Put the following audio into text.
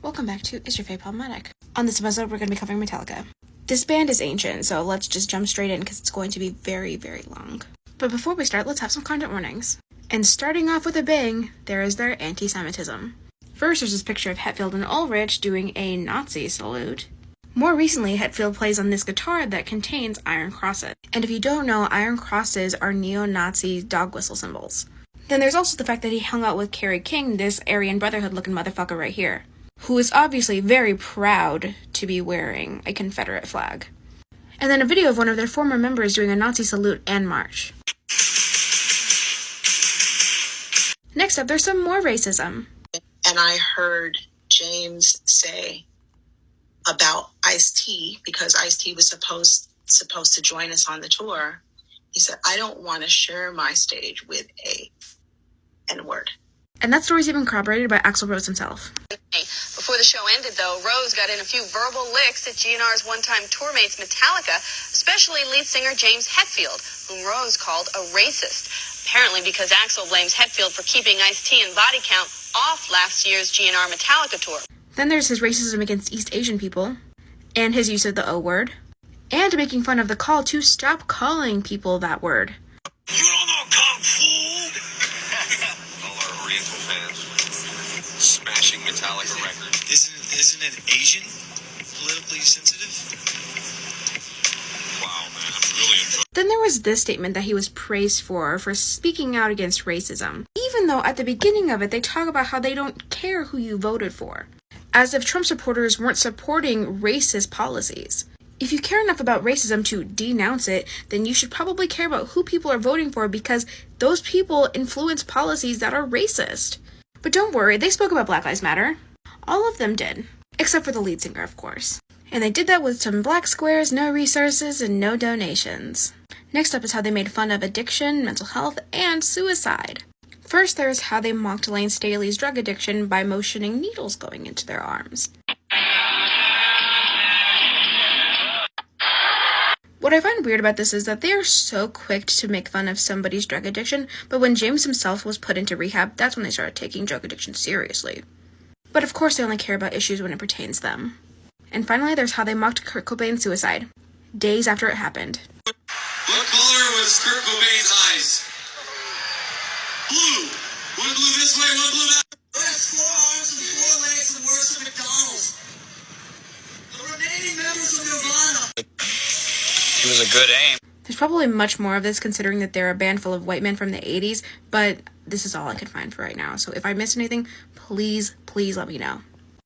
Welcome back to Is Your Faith Problematic? On this episode, we're going to be covering Metallica. This band is ancient, so let's just jump straight in because it's going to be very, very long. But before we start, let's have some content warnings. And starting off with a bang, there is their anti-Semitism. First, there's this picture of Hetfield and Ulrich doing a Nazi salute. More recently, Hetfield plays on this guitar that contains iron crosses. And if you don't know, iron crosses are neo-Nazi dog whistle symbols. Then there's also the fact that he hung out with Kerry King, this Aryan Brotherhood looking motherfucker right here, who is obviously very proud to be wearing a Confederate flag. And then a video of one of their former members doing a Nazi salute and march. Next up, there's some more racism. And I heard James say about Ice-T, because Ice-T was supposed to join us on the tour. He said, I don't want to share my stage with a N-word. And that story's even corroborated by Axl Rose himself. Before the show ended, though, Rose got in a few verbal licks at GNR's one-time tour mates Metallica, especially lead singer James Hetfield, whom Rose called a racist. Apparently because Axl blames Hetfield for keeping Ice-T and Body Count off last year's GNR Metallica tour. Then there's his racism against East Asian people, and his use of the O word, and making fun of the call to stop calling people that word. You don't know Kung Fu! All our Oriental fans smashing Metallica records. Isn't it Asian? Politically sensitive? Wow, man, I'm really enjoying. Then there was this statement that he was praised for speaking out against racism, even though at the beginning of it they talk about how they don't care who you voted for, as if Trump supporters weren't supporting racist policies. If you care enough about racism to denounce it, then you should probably care about who people are voting for, because those people influence policies that are racist. But don't worry, they spoke about Black Lives Matter. All of them did. Except for the lead singer, of course. And they did that with some black squares, no resources, and no donations. Next up is how they made fun of addiction, mental health, and suicide. First, there's how they mocked Lane Staley's drug addiction by motioning needles going into their arms. What I find weird about this is that they are so quick to make fun of somebody's drug addiction, but when James himself was put into rehab, that's when they started taking drug addiction seriously. But of course they only care about issues when it pertains them. And finally, there's how they mocked Kurt Cobain's suicide, days after it happened. What color was Kurt Cobain's eyes? Blue! One blue this way, one blue that way. I have 4 arms and 4 legs and worse than McDonald's. The remaining members of Nirvana. It was a good aim. There's probably much more of this considering that they're a band full of white men from the 80s, but this is all I could find for right now. So if I missed anything, please let me know.